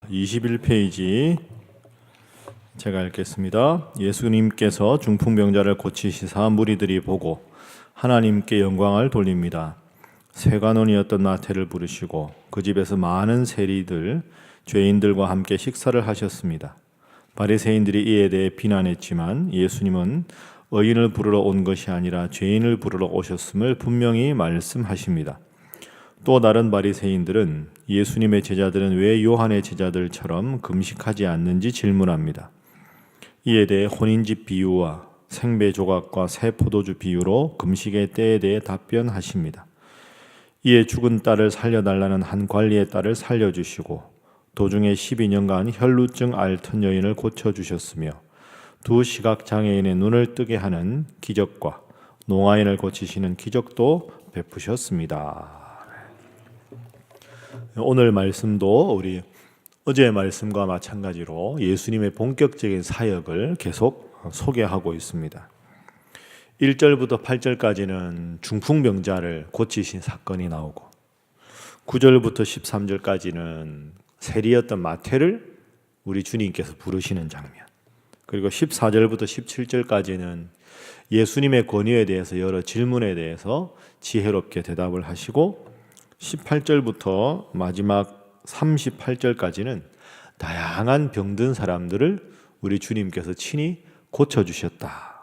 21페이지 제가 읽겠습니다. 예수님께서 중풍병자를 고치시사 무리들이 보고 하나님께 영광을 돌립니다. 세관원이었던 마태를 부르시고 그 집에서 많은 세리들, 죄인들과 함께 식사를 하셨습니다. 바리새인들이 이에 대해 비난했지만 예수님은 의인을 부르러 온 것이 아니라 죄인을 부르러 오셨음을 분명히 말씀하십니다. 또 다른 바리새인들은 예수님의 제자들은 왜 요한의 제자들처럼 금식하지 않는지 질문합니다. 이에 대해 혼인집 비유와 생배 조각과 새 포도주 비유로 금식의 때에 대해 답변하십니다. 이에 죽은 딸을 살려달라는 한 관리의 딸을 살려주시고 도중에 12년간 혈루증 앓던 여인을 고쳐주셨으며 두 시각장애인의 눈을 뜨게 하는 기적과 농아인을 고치시는 기적도 베푸셨습니다. 오늘 말씀도 우리 어제의 말씀과 마찬가지로 예수님의 본격적인 사역을 계속 소개하고 있습니다. 1절부터 8절까지는 중풍병자를 고치신 사건이 나오고 9절부터 13절까지는 세리였던 마태를 우리 주님께서 부르시는 장면, 그리고 14절부터 17절까지는 예수님의 권위에 대해서 여러 질문에 대해서 지혜롭게 대답을 하시고 18절부터 마지막 38절까지는 다양한 병든 사람들을 우리 주님께서 친히 고쳐주셨다.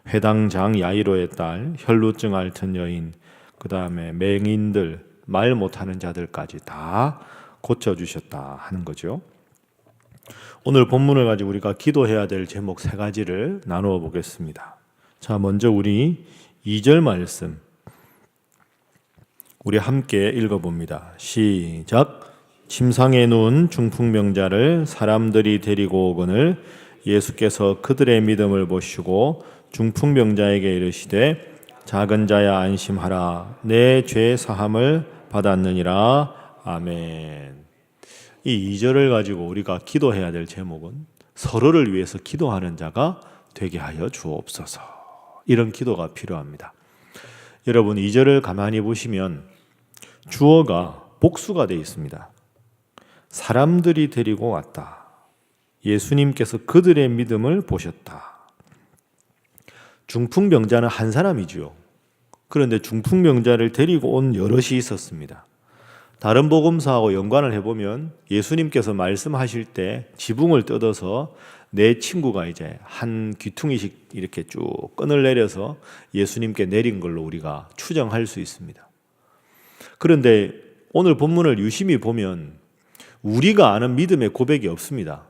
회당장 야이로의 딸, 혈루증 앓던 여인, 그 다음에 맹인들, 말 못하는 자들까지 다 고쳐주셨다 하는 거죠. 오늘 본문을 가지고 우리가 기도해야 될 제목 세 가지를 나누어 보겠습니다. 자, 먼저 우리 2절 말씀 우리 함께 읽어봅니다. 시작. 침상에 누운 중풍병자를 사람들이 데리고 오거늘 예수께서 그들의 믿음을 보시고 중풍병자에게 이르시되 작은 자야 안심하라 내 죄 사함을 받았느니라. 아멘. 이 2절을 가지고 우리가 기도해야 될 제목은 서로를 위해서 기도하는 자가 되게 하여 주옵소서. 이런 기도가 필요합니다. 여러분 2절을 가만히 보시면 주어가 복수가 되어 있습니다. 사람들이 데리고 왔다. 예수님께서 그들의 믿음을 보셨다. 중풍병자는 한 사람이죠. 그런데 중풍병자를 데리고 온 여럿이 있었습니다. 다른 복음서하고 연관을 해보면 예수님께서 말씀하실 때 지붕을 뜯어서 내 친구가 이제 한 귀퉁이씩 이렇게 쭉 끈을 내려서 예수님께 내린 걸로 우리가 추정할 수 있습니다. 그런데 오늘 본문을 유심히 보면 우리가 아는 믿음의 고백이 없습니다.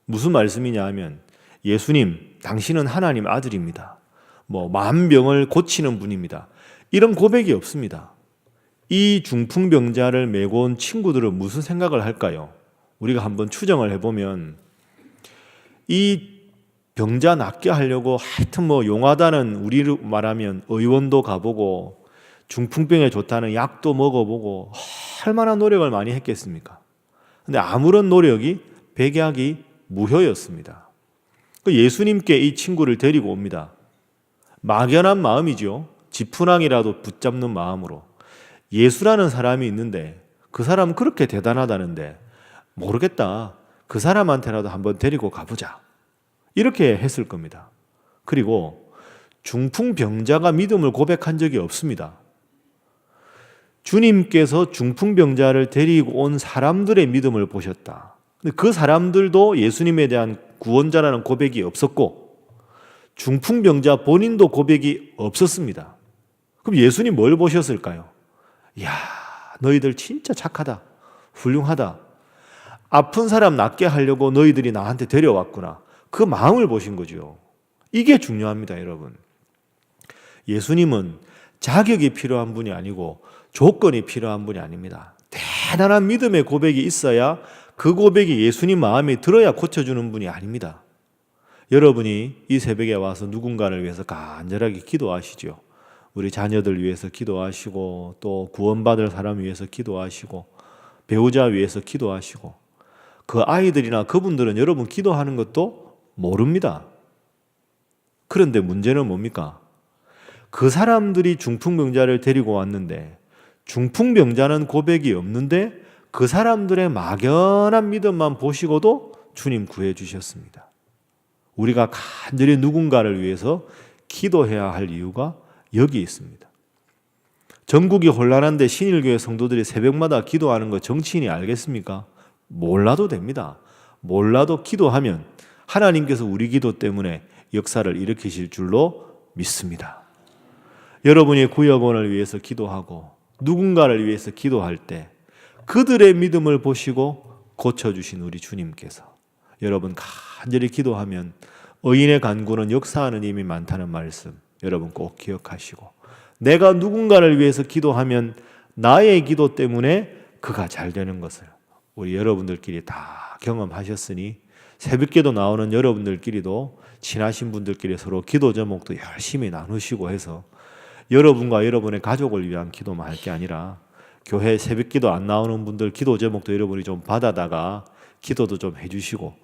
무슨 말씀이냐 하면 예수님, 당신은 하나님 아들입니다. 만병을 고치는 분입니다. 이런 고백이 없습니다. 이 중풍병자를 메고 온 친구들은 무슨 생각을 할까요? 우리가 한번 추정을 해보면 이 병자 낫게 하려고 하여튼 용하다는 우리로 말하면 의원도 가보고 중풍병에 좋다는 약도 먹어보고 얼마나 노력을 많이 했겠습니까? 근데 아무런 노력이 백약이 무효였습니다. 예수님께 이 친구를 데리고 옵니다. 막연한 마음이죠. 지푸랑이라도 붙잡는 마음으로. 예수라는 사람이 있는데 그 사람 그렇게 대단하다는데 모르겠다. 그 사람한테라도 한번 데리고 가보자. 이렇게 했을 겁니다. 그리고 중풍병자가 믿음을 고백한 적이 없습니다. 주님께서 중풍병자를 데리고 온 사람들의 믿음을 보셨다. 그 사람들도 예수님에 대한 구원자라는 고백이 없었고 중풍병자 본인도 고백이 없었습니다. 그럼 예수님 뭘 보셨을까요? 이야, 너희들 진짜 착하다. 훌륭하다. 아픈 사람 낫게 하려고 너희들이 나한테 데려왔구나. 그 마음을 보신 거죠. 이게 중요합니다, 여러분. 예수님은 자격이 필요한 분이 아니고 조건이 필요한 분이 아닙니다. 대단한 믿음의 고백이 있어야 그 고백이 예수님 마음에 들어야 고쳐주는 분이 아닙니다. 여러분이 이 새벽에 와서 누군가를 위해서 간절하게 기도하시죠. 우리 자녀들 위해서 기도하시고 또 구원받을 사람 위해서 기도하시고 배우자 위해서 기도하시고 그 아이들이나 그분들은 여러분 기도하는 것도 모릅니다. 그런데 문제는 뭡니까? 그 사람들이 중풍병자를 데리고 왔는데 중풍병자는 고백이 없는데 그 사람들의 막연한 믿음만 보시고도 주님 구해 주셨습니다. 우리가 간절히 누군가를 위해서 기도해야 할 이유가 여기 있습니다. 전국이 혼란한데 신일교회 성도들이 새벽마다 기도하는 거 정치인이 알겠습니까? 몰라도 됩니다. 몰라도 기도하면 하나님께서 우리 기도 때문에 역사를 일으키실 줄로 믿습니다. 여러분이 구역원을 위해서 기도하고 누군가를 위해서 기도할 때 그들의 믿음을 보시고 고쳐주신 우리 주님께서 여러분 간절히 기도하면 의인의 간구는 역사하는 힘이 많다는 말씀 여러분 꼭 기억하시고 내가 누군가를 위해서 기도하면 나의 기도 때문에 그가 잘 되는 것을 우리 여러분들끼리 다 경험하셨으니 새벽기도 나오는 여러분들끼리도 친하신 분들끼리 서로 기도 제목도 열심히 나누시고 해서 여러분과 여러분의 가족을 위한 기도만 할 게 아니라 교회 새벽기도 안 나오는 분들 기도 제목도 여러분이 좀 받아다가 기도도 좀 해주시고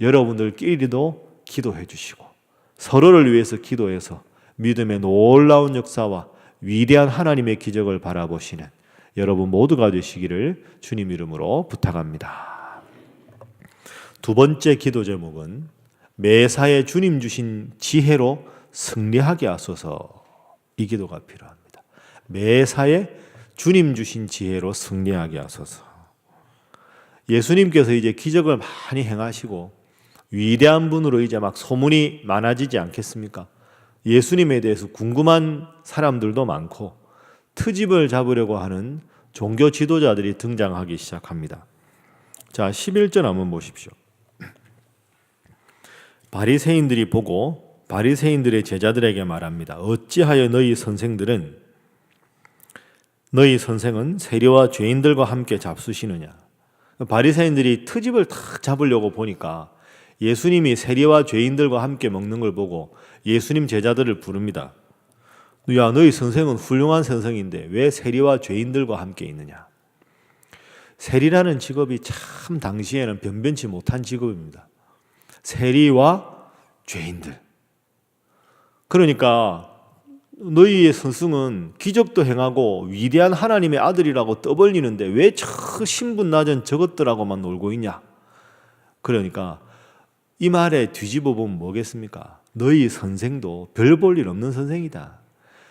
여러분들끼리도 기도해 주시고 서로를 위해서 기도해서 믿음의 놀라운 역사와 위대한 하나님의 기적을 바라보시는 여러분 모두가 되시기를 주님 이름으로 부탁합니다. 두 번째 기도 제목은 매사에 주님 주신 지혜로 승리하게 하소서. 이 기도가 필요합니다. 매사에 주님 주신 지혜로 승리하게 하소서. 예수님께서 이제 기적을 많이 행하시고 위대한 분으로 이제 막 소문이 많아지지 않겠습니까? 예수님에 대해서 궁금한 사람들도 많고 트집을 잡으려고 하는 종교 지도자들이 등장하기 시작합니다. 자, 11절 한번 보십시오. 바리새인들이 보고 바리새인들의 제자들에게 말합니다. 어찌하여 너희 선생은 세리와 죄인들과 함께 잡수시느냐? 바리새인들이 트집을 탁 잡으려고 보니까 예수님이 세리와 죄인들과 함께 먹는 걸 보고 예수님 제자들을 부릅니다. 야, 너희 선생은 훌륭한 선생인데 왜 세리와 죄인들과 함께 있느냐? 세리라는 직업이 참 당시에는 변변치 못한 직업입니다. 세리와 죄인들. 그러니까 너희의 스승은 기적도 행하고 위대한 하나님의 아들이라고 떠벌리는데 왜 저 신분 낮은 저것들하고만 놀고 있냐? 그러니까 이 말에 뒤집어 보면 뭐겠습니까? 너희 선생도 별 볼 일 없는 선생이다.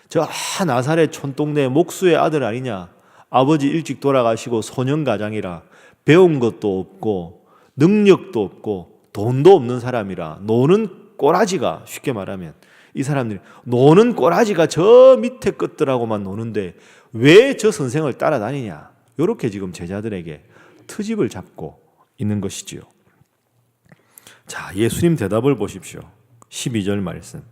저 나사렛 촌동네 목수의 아들 아니냐? 아버지 일찍 돌아가시고 소년가장이라 배운 것도 없고 능력도 없고 돈도 없는 사람이라 노는 꼬라지가 쉽게 말하면 이 사람들이 노는 꼬라지가 저 밑에 것들하고만 노는데 왜 저 선생을 따라다니냐? 이렇게 지금 제자들에게 트집을 잡고 있는 것이지요. 자, 예수님 대답을 보십시오. 12절 말씀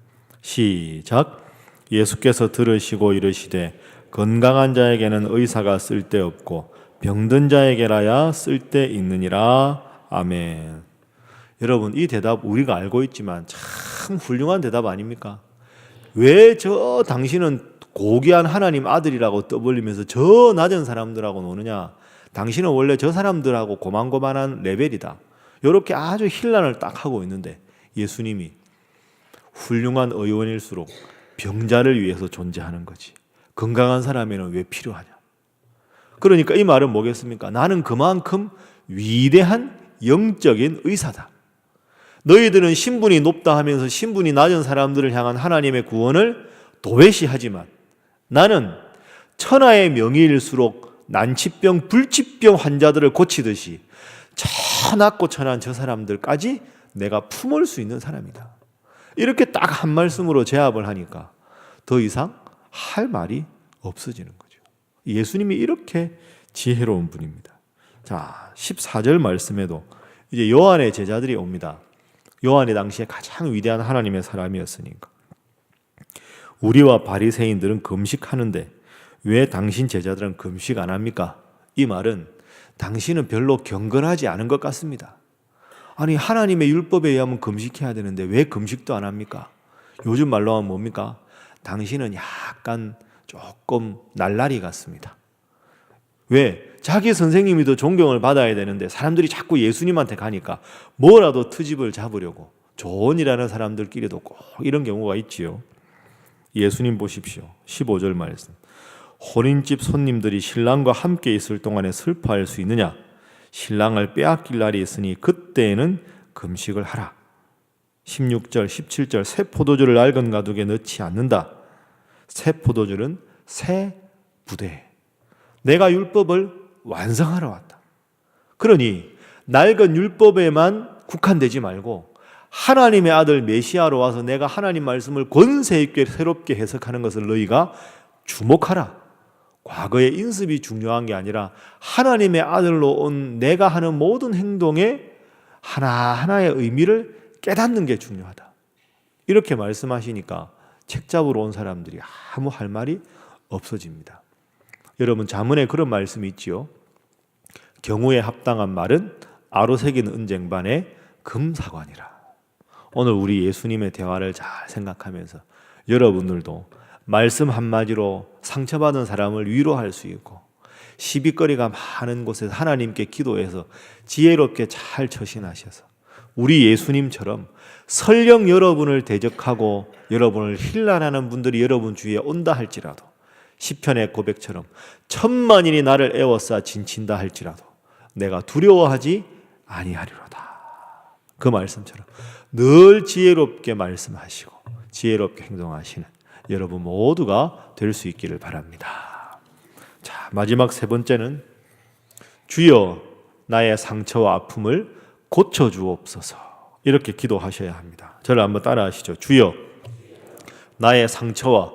시작. 예수께서 들으시고 이르시되 건강한 자에게는 의사가 쓸데없고 병든 자에게라야 쓸데있느니라. 아멘. 여러분, 이 대답 우리가 알고 있지만 참 훌륭한 대답 아닙니까? 왜 저 당신은 고귀한 하나님 아들이라고 떠벌리면서 저 낮은 사람들하고 노느냐? 당신은 원래 저 사람들하고 고만고만한 레벨이다. 이렇게 아주 힐난을 딱 하고 있는데 예수님이 훌륭한 의원일수록 병자를 위해서 존재하는 거지. 건강한 사람에는 왜 필요하냐? 그러니까 이 말은 뭐겠습니까? 나는 그만큼 위대한 영적인 의사다. 너희들은 신분이 높다 하면서 신분이 낮은 사람들을 향한 하나님의 구원을 도외시하지만 나는 천하의 명의일수록 난치병, 불치병 환자들을 고치듯이 저 낮고 천한 저 사람들까지 내가 품을 수 있는 사람이다. 이렇게 딱 한 말씀으로 제압을 하니까 더 이상 할 말이 없어지는 거죠. 예수님이 이렇게 지혜로운 분입니다. 자, 14절 말씀에도 이제 요한의 제자들이 옵니다. 요한이 당시에 가장 위대한 하나님의 사람이었으니까. 우리와 바리새인들은 금식하는데 왜 당신 제자들은 금식 안 합니까? 이 말은 당신은 별로 경건하지 않은 것 같습니다. 아니, 하나님의 율법에 의하면 금식해야 되는데 왜 금식도 안 합니까? 요즘 말로 하면 뭡니까? 당신은 약간 조금 날라리 같습니다. 왜? 자기 선생님이 더 존경을 받아야 되는데 사람들이 자꾸 예수님한테 가니까 뭐라도 트집을 잡으려고 조언이라는 사람들끼리도 꼭 이런 경우가 있지요. 예수님 보십시오. 15절 말씀. 혼인집 손님들이 신랑과 함께 있을 동안에 슬퍼할 수 있느냐? 신랑을 빼앗길 날이 있으니 그때에는 금식을 하라. 16절, 17절 새 포도주를 낡은 가죽에 넣지 않는다. 새 포도주는 새 부대. 내가 율법을 완성하러 왔다. 그러니 낡은 율법에만 국한되지 말고 하나님의 아들 메시아로 와서 내가 하나님 말씀을 권세 있게 새롭게 해석하는 것을 너희가 주목하라. 과거의 인습이 중요한 게 아니라 하나님의 아들로 온 내가 하는 모든 행동에 하나하나의 의미를 깨닫는 게 중요하다. 이렇게 말씀하시니까 책 잡으러 온 사람들이 아무 할 말이 없어집니다. 여러분, 잠언에 그런 말씀이 있지요. 경우에 합당한 말은 아로 새긴 은쟁반에 금사관이라. 오늘 우리 예수님의 대화를 잘 생각하면서 여러분들도 말씀 한마디로 상처받은 사람을 위로할 수 있고 시비거리가 많은 곳에서 하나님께 기도해서 지혜롭게 잘 처신하셔서 우리 예수님처럼 설령 여러분을 대적하고 여러분을 힐난하는 분들이 여러분 주위에 온다 할지라도 시편의 고백처럼 천만인이 나를 에워싸 진친다 할지라도 내가 두려워하지 아니하리로다. 그 말씀처럼 늘 지혜롭게 말씀하시고 지혜롭게 행동하시는 여러분 모두가 될 수 있기를 바랍니다. 자, 마지막 세 번째는 주여 나의 상처와 아픔을 고쳐주옵소서. 이렇게 기도하셔야 합니다. 저를 한번 따라하시죠. 주여 나의 상처와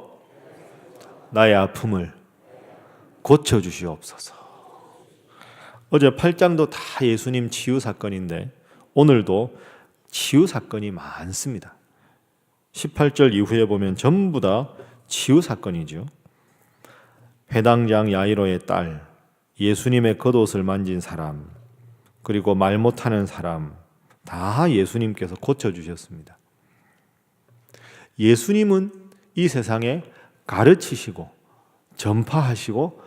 나의 아픔을 고쳐주시옵소서. 어제 8장도 다 예수님 치유 사건인데 오늘도 치유 사건이 많습니다. 18절 이후에 보면 전부 다 치유 사건이죠. 회당장 야이로의 딸, 예수님의 겉옷을 만진 사람, 그리고 말 못하는 사람 다 예수님께서 고쳐주셨습니다. 예수님은 이 세상에 가르치시고 전파하시고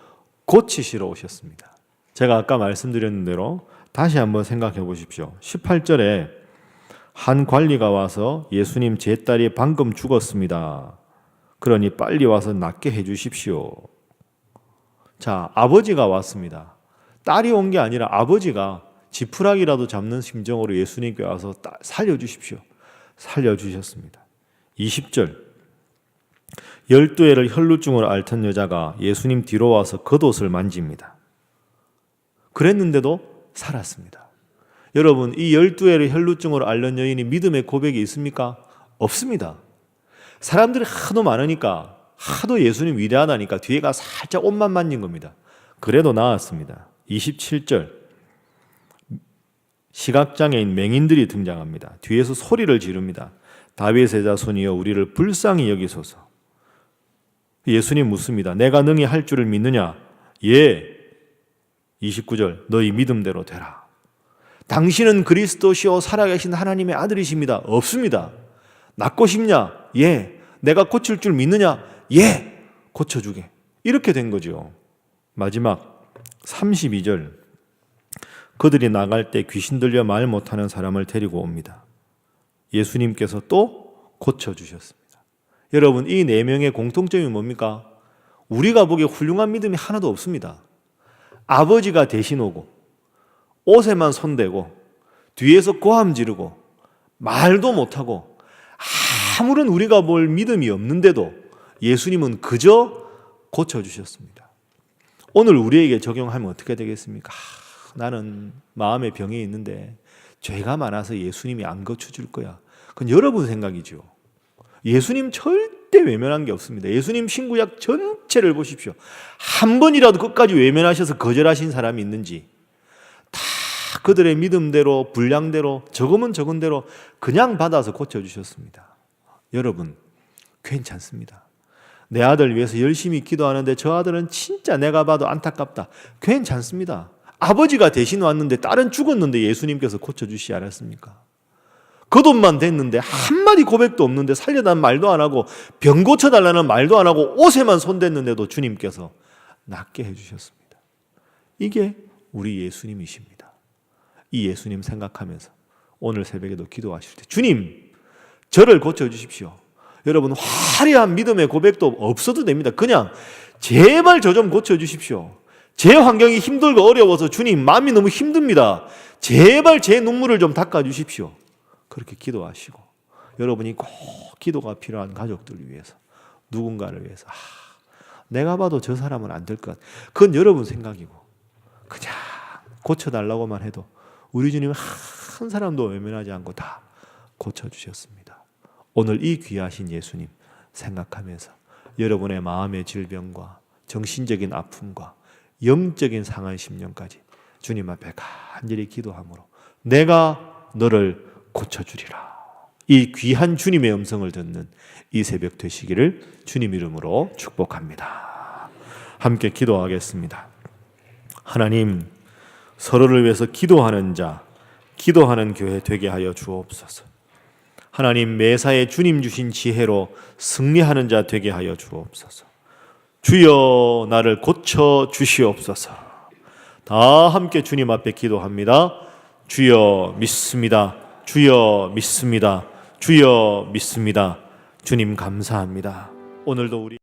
고치시러 오셨습니다. 제가 아까 말씀드렸는 대로 다시 한번 생각해 보십시오. 18절에 한 관리가 와서 예수님 제 딸이 방금 죽었습니다. 그러니 빨리 와서 낫게 해 주십시오. 자, 아버지가 왔습니다. 딸이 온 게 아니라 아버지가 지푸라기라도 잡는 심정으로 예수님께 와서 살려주십시오. 살려주셨습니다. 20절 12해를 혈루증으로 앓던 여자가 예수님 뒤로 와서 겉옷을 만집니다. 그랬는데도 살았습니다. 여러분, 이 12해를 혈루증으로 앓는 여인이 믿음의 고백이 있습니까? 없습니다. 사람들이 하도 많으니까 하도 예수님 위대하다니까 뒤에가 살짝 옷만 만진 겁니다. 그래도 나았습니다. 27절 시각장애인 맹인들이 등장합니다. 뒤에서 소리를 지릅니다. 다윗의 자손이여 우리를 불쌍히 여기소서. 예수님 묻습니다. 내가 능히 할 줄을 믿느냐? 예. 29절 너희 믿음대로 되라. 당신은 그리스도시요 살아계신 하나님의 아들이십니다. 없습니다. 낫고 싶냐? 예. 내가 고칠 줄 믿느냐? 예. 고쳐주게. 이렇게 된 거죠. 마지막 32절 그들이 나갈 때 귀신 들려 말 못하는 사람을 데리고 옵니다. 예수님께서 또 고쳐주셨습니다. 여러분, 이 네 명의 공통점이 뭡니까? 우리가 보기에 훌륭한 믿음이 하나도 없습니다. 아버지가 대신 오고 옷에만 손대고 뒤에서 고함 지르고 말도 못하고 아무런 우리가 볼 믿음이 없는데도 예수님은 그저 고쳐주셨습니다. 오늘 우리에게 적용하면 어떻게 되겠습니까? 나는 마음의 병이 있는데 죄가 많아서 예수님이 안 고쳐줄 거야. 그건 여러분 생각이죠. 예수님 절대 외면한 게 없습니다. 예수님 신구약 전체를 보십시오. 한 번이라도 끝까지 외면하셔서 거절하신 사람이 있는지 다 그들의 믿음대로 분량대로 적으면 적은 대로 그냥 받아서 고쳐주셨습니다. 여러분 괜찮습니다. 내 아들 위해서 열심히 기도하는데 저 아들은 진짜 내가 봐도 안타깝다. 괜찮습니다. 아버지가 대신 왔는데 딸은 죽었는데 예수님께서 고쳐주시지 않았습니까? 겉옷만 됐는데 한마디 고백도 없는데 살려달라는 말도 안 하고 병 고쳐달라는 말도 안 하고 옷에만 손댔는데도 주님께서 낫게 해주셨습니다. 이게 우리 예수님이십니다. 이 예수님 생각하면서 오늘 새벽에도 기도하실 때 주님 저를 고쳐주십시오. 여러분 화려한 믿음의 고백도 없어도 됩니다. 그냥 제발 저 좀 고쳐주십시오. 제 환경이 힘들고 어려워서 주님 마음이 너무 힘듭니다. 제발 제 눈물을 좀 닦아주십시오. 그렇게 기도하시고, 여러분이 꼭 기도가 필요한 가족들을 위해서, 누군가를 위해서, 내가 봐도 저 사람은 안 될 것 같아. 그건 여러분 생각이고, 그냥 고쳐달라고만 해도 우리 주님은 한 사람도 외면하지 않고 다 고쳐주셨습니다. 오늘 이 귀하신 예수님 생각하면서 여러분의 마음의 질병과 정신적인 아픔과 영적인 상한 심령까지 주님 앞에 간절히 기도함으로 내가 너를 고쳐주리라. 이 귀한 주님의 음성을 듣는 이 새벽 되시기를 주님 이름으로 축복합니다. 함께 기도하겠습니다. 하나님, 서로를 위해서 기도하는 자, 기도하는 교회 되게 하여 주옵소서. 하나님, 매사에 주님 주신 지혜로 승리하는 자 되게 하여 주옵소서. 주여 나를 고쳐 주시옵소서. 다 함께 주님 앞에 기도합니다. 주여 믿습니다. 주여 믿습니다. 주여 믿습니다. 주님 감사합니다. 오늘도 우리